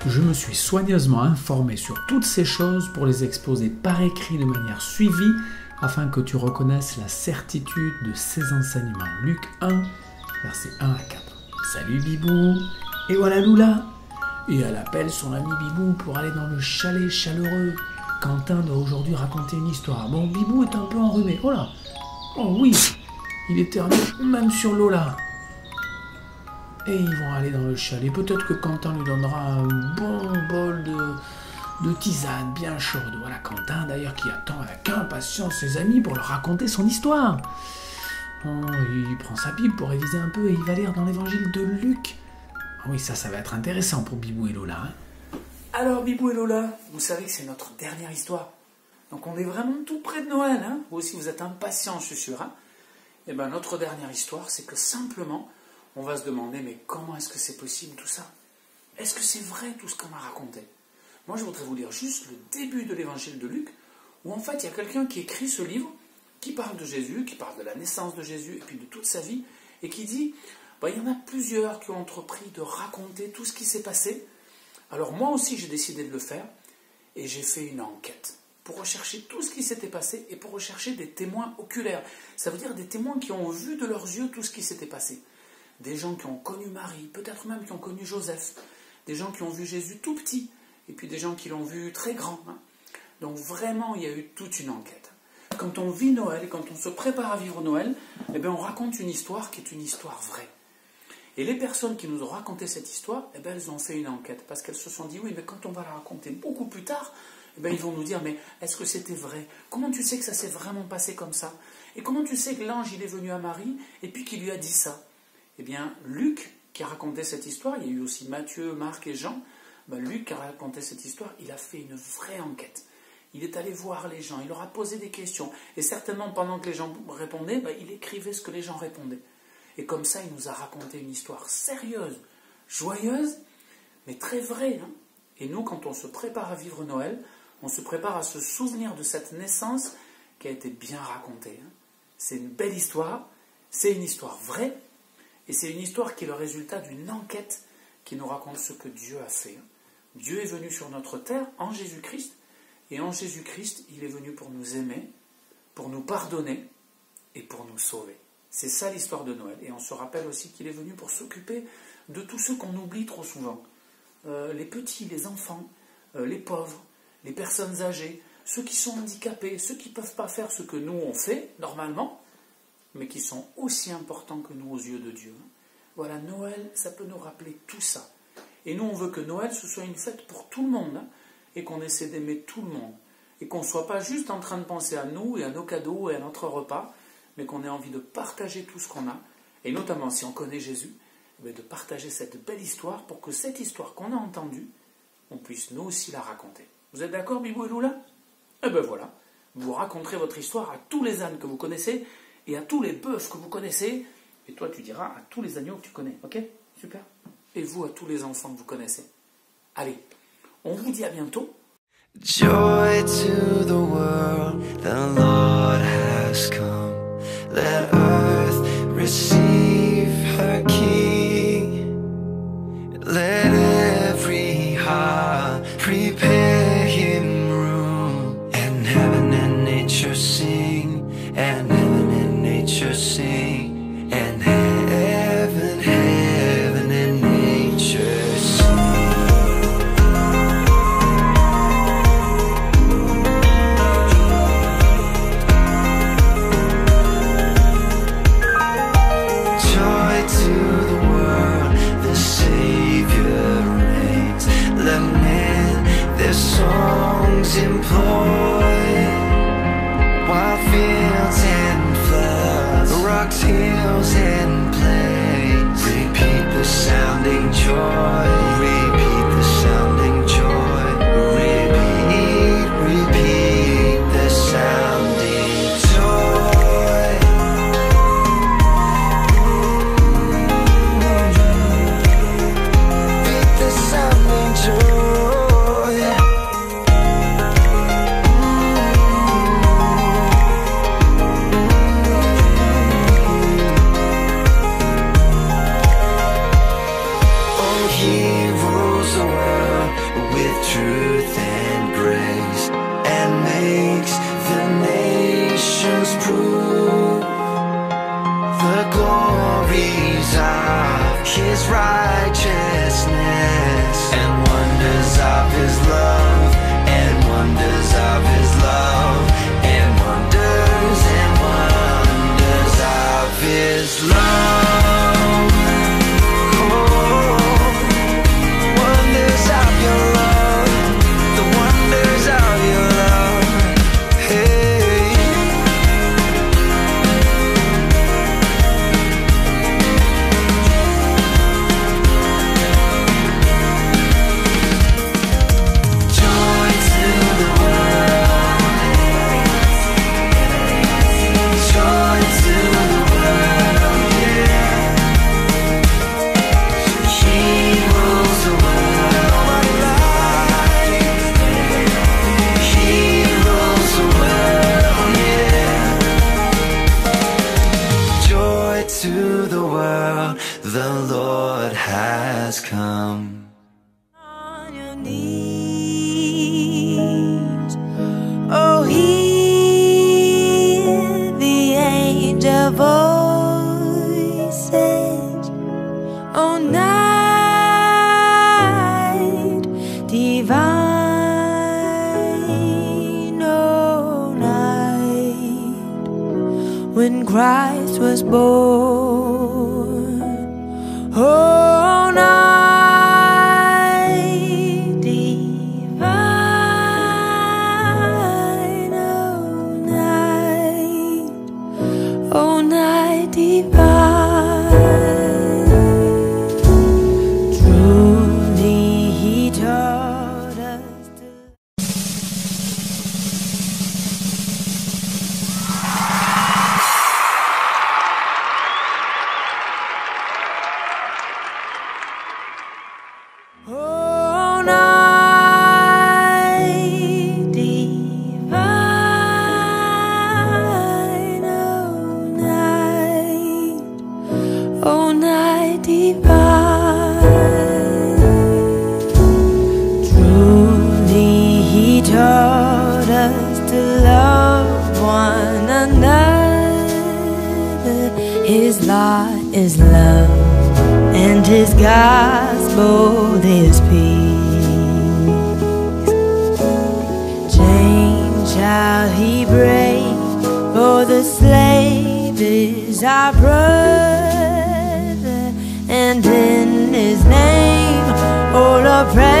Je me suis soigneusement informé sur toutes ces choses pour les exposer par écrit de manière suivie afin que tu reconnaisses la certitude de ces enseignements. Luc 1, versets 1 à 4. Salut Bibou, et voilà Loula. Et elle appelle son ami Bibou pour aller dans le chalet chaleureux. Quentin doit aujourd'hui raconter une histoire. Bon, Bibou est un peu enrhumé. Oh là, oh oui, il éternue même sur Lola. Et ils vont aller dans le chalet. Peut-être que Quentin lui donnera un bon bol de tisane bien chaude. Voilà Quentin d'ailleurs qui attend avec impatience ses amis pour leur raconter son histoire. Oh, il prend sa Bible pour réviser un peu et il va lire dans l'évangile de Luc. Ah oui, ça va être intéressant pour Bibou et Lola. Hein. Alors Bibou et Lola, vous savez que c'est notre dernière histoire. Donc on est vraiment tout près de Noël. Hein. Vous aussi vous êtes impatients, je suis sûr. Hein. Et bien notre dernière histoire, c'est que simplement, on va se demander, mais comment est-ce que c'est possible tout ça? Est-ce que c'est vrai tout ce qu'on m'a raconté? Moi, je voudrais vous lire juste le début de l'évangile de Luc, où en fait, il y a quelqu'un qui écrit ce livre, qui parle de Jésus, qui parle de la naissance de Jésus, et puis de toute sa vie, et qui dit, il y en a plusieurs qui ont entrepris de raconter tout ce qui s'est passé. Alors moi aussi, j'ai décidé de le faire, et j'ai fait une enquête pour rechercher tout ce qui s'était passé, et pour rechercher des témoins oculaires. Ça veut dire des témoins qui ont vu de leurs yeux tout ce qui s'était passé. Des gens qui ont connu Marie, peut-être même qui ont connu Joseph, des gens qui ont vu Jésus tout petit, et puis des gens qui l'ont vu très grand. Hein. Donc vraiment, il y a eu toute une enquête. Quand on vit Noël, et quand on se prépare à vivre Noël, eh bien, on raconte une histoire qui est une histoire vraie. Et les personnes qui nous ont raconté cette histoire, eh bien, elles ont fait une enquête, parce qu'elles se sont dit, oui, mais quand on va la raconter beaucoup plus tard, eh bien, ils vont nous dire, mais est-ce que c'était vrai? Comment tu sais que ça s'est vraiment passé comme ça? Et comment tu sais que l'ange, il est venu à Marie, et puis qu'il lui a dit ça? Eh bien, Luc, qui a raconté cette histoire, il y a eu aussi Matthieu, Marc et Jean, Luc qui a raconté cette histoire, il a fait une vraie enquête. Il est allé voir les gens, il leur a posé des questions, et certainement pendant que les gens répondaient, il écrivait ce que les gens répondaient. Et comme ça, il nous a raconté une histoire sérieuse, joyeuse, mais très vraie. Hein. Et nous, quand on se prépare à vivre Noël, on se prépare à se souvenir de cette naissance qui a été bien racontée. Hein. C'est une belle histoire, c'est une histoire vraie, et c'est une histoire qui est le résultat d'une enquête qui nous raconte ce que Dieu a fait. Dieu est venu sur notre terre en Jésus-Christ, et en Jésus-Christ, il est venu pour nous aimer, pour nous pardonner et pour nous sauver. C'est ça l'histoire de Noël. Et on se rappelle aussi qu'il est venu pour s'occuper de tous ceux qu'on oublie trop souvent. Les petits, les enfants, les pauvres, les personnes âgées, ceux qui sont handicapés, ceux qui ne peuvent pas faire ce que nous on fait normalement, mais qui sont aussi importants que nous aux yeux de Dieu. Voilà, Noël, ça peut nous rappeler tout ça. Et nous, on veut que Noël, ce soit une fête pour tout le monde, hein, et qu'on essaie d'aimer tout le monde. Et qu'on ne soit pas juste en train de penser à nous, et à nos cadeaux, et à notre repas, mais qu'on ait envie de partager tout ce qu'on a, et notamment si on connaît Jésus, de partager cette belle histoire, pour que cette histoire qu'on a entendue, on puisse nous aussi la raconter. Vous êtes d'accord, Bibou et Loula? Eh bien voilà, vous raconterez votre histoire à tous les ânes que vous connaissez, et à tous les bœufs que vous connaissez, et toi tu diras à tous les agneaux que tu connais, ok? Super. Et vous à tous les enfants que vous connaissez. Allez, on vous dit à bientôt. Joy to the world, the Lord has come. Let earth receive her King. Let every heart prepare him room, and heaven and nature sing. voices, oh night divine, oh night when Christ was born, oh night divine, oh night divine. Truly he taught us to oh night divine, oh night divine. Truly he taught us to love one another. His law is love and his gospel is peace. Chains shall he break, for the slave is our brother, and in his name all oppression